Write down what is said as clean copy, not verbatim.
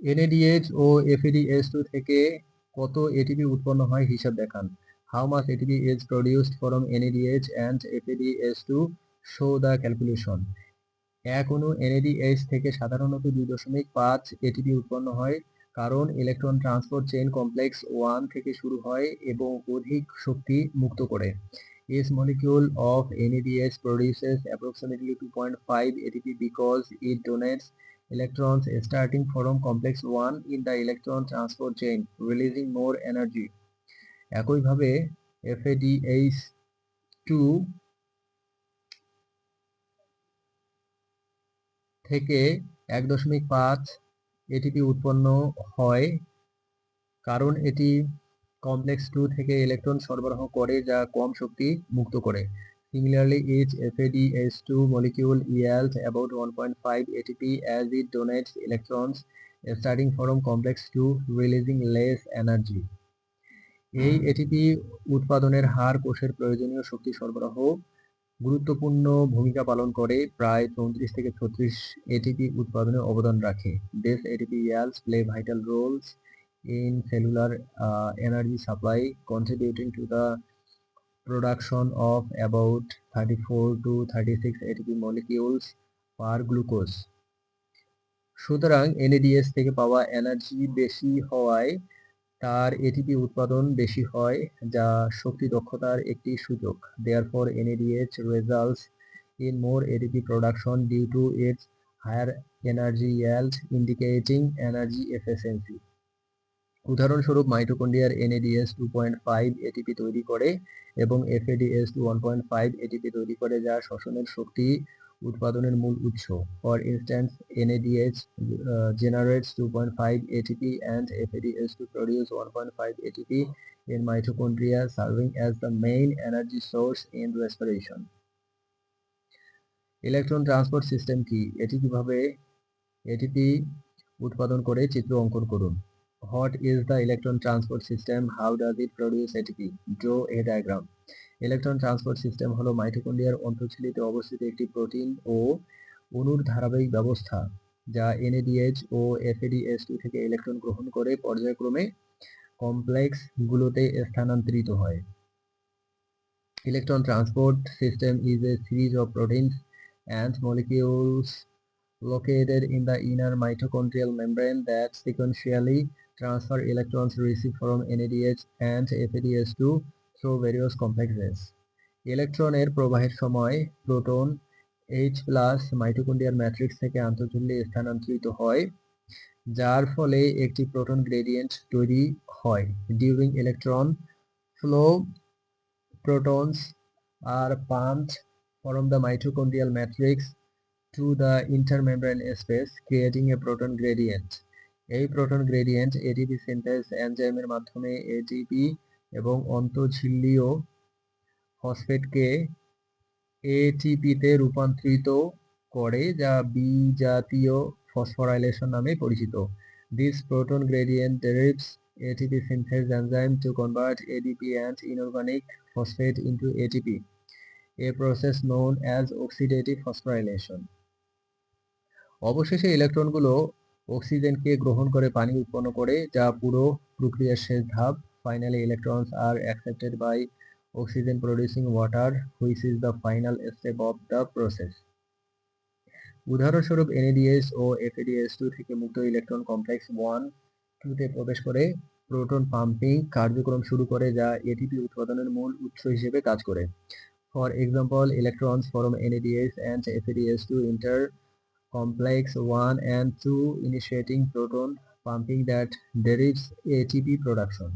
NADH ও FADH2 থেকে কত ATP উৎপন্ন হয় হিসাব দেখান। How much ATP is produced from NADH and FADH2? Show the calculation. এক অণু NADH থেকে সাধারণত 2.5 এটিপি উৎপন্ন হয়, কারণ ইলেকট্রন ট্রান্সপোর্ট চেইন কমপ্লেক্স 1 থেকে শুরু হয় এবং অধিক শক্তি মুক্ত করে। Each molecule of NADH produces approximately 2.5 ATP because it donates electrons starting from complex 1 in the electron transport chain, releasing more energy. একইভাবে FADH2 থেকে 1.5 এটিপি উৎপন্ন হয়, কারণ এটি কমপ্লেক্স 2 থেকে ইলেকট্রন সরবরাহ করে যা কম শক্তি মুক্ত করে। Similarly, each FADH2 molecule yields about 1.5 ATP as it donates electrons starting from complex 2, releasing less energy. এই এটিপি উৎপাদনের হার কোষের প্রয়োজনীয় শক্তি সরবরাহ গুরুত্বপূর্ণ ভূমিকা পালন করে, প্রায় 34 থেকে 36 এটিপি উৎপাদনে অবদান রাখে। These ATP yields play vital roles in cellular energy supply, contributing to the production of about 34 to 36 ATP molecules per glucose. সুতরাং NADH থেকে পাওয়া এনার্জি বেশি হওয়ায় তার এটিপি উৎপাদন বেশি হয়, যা শক্তি দক্ষতার একটি সূচক। Therefore, NADH results in more ATP production due to its higher energy yield, indicating energy efficiency. উদাহরণস্বরূপ, মাইটোকন্ড্রিয়ার NADH 2.5 এটিপি তৈরি করে এবং FADH 1.5 এটিপি তৈরি করে, যা শ্বসনের শক্তি উৎপাদনের মূল উৎস। For instance, NADH generates 2.5 ATP and FADH2 produce 1.5 ATP in mitochondria, serving as the main energy source in respiration. Electron transport system কি? এটি কিভাবে এটিপি উৎপাদন করে চিত্র অঙ্কন করুন। What is the electron transport system? How does it produce ATP? Draw a diagram. Electron transport system হলো মাইটোকন্ড্রিয়ার অন্তঃস্থলিতে অবস্থিত একটি প্রোটিন ও অণুর ধারাবাহিক ব্যবস্থা, যা NADH ও FADH2 থেকে ইলেকট্রন গ্রহণ করে পর্যায়ক্রমে কমপ্লেক্স গুলোতে স্থানান্তরিত হয়। Electron transport system is a series of proteins and molecules located in the inner mitochondrial membrane that sequentially transfer electrons received from NADH and FADH2 through various complexes. ইলেকট্রনের প্রবাহের সময় প্রোটন H+ মাইটোকন্ড্রিয়ার ম্যাট্রিক্স থেকে আন্তঃচুল্লি স্থানান্তরিত হয়, যার ফলে একটি proton gradient তৈরি হয়। During electron flow, protons are pumped from the mitochondrial matrix to the intermembrane space, creating a proton gradient. এই প্রোটন গ্রেডিয়েন্ট এটিপি সিনথেস এনজাইমের মাধ্যমে এটিপি এবং অন্তঃঝিল্লীয় ফসফেটকে এটিপিতে রূপান্তরিত করে, যা বিজাতীয় ফসফোরাইলেশন নামে পরিচিত। This proton gradient derives ATP synthase enzyme to convert ADP and inorganic phosphate into ATP, a process known as oxidative phosphorylation. অবশেষে ইলেকট্রনগুলো অক্সিজেনকে গ্রহণ করে পানি উৎপন্ন করে, যা পুরো প্রক্রিয়ার শেষ ধাপ। Finally, electrons are accepted by oxygen producing water, which is the final step of the process. উদাহরণস্বরূপ, NADH ও FADH2 থেকে মুক্ত ইলেকট্রন কমপ্লেক্স 1-2 তে প্রবেশ করে প্রোটন পাম্পিং কার্যক্রম শুরু করে, যা এটিপি উৎপাদনের মূল উৎস হিসেবে কাজ করে। For example, electrons from NADH and FADH2 enter complex 1 and 2, initiating proton pumping that derives ATP production.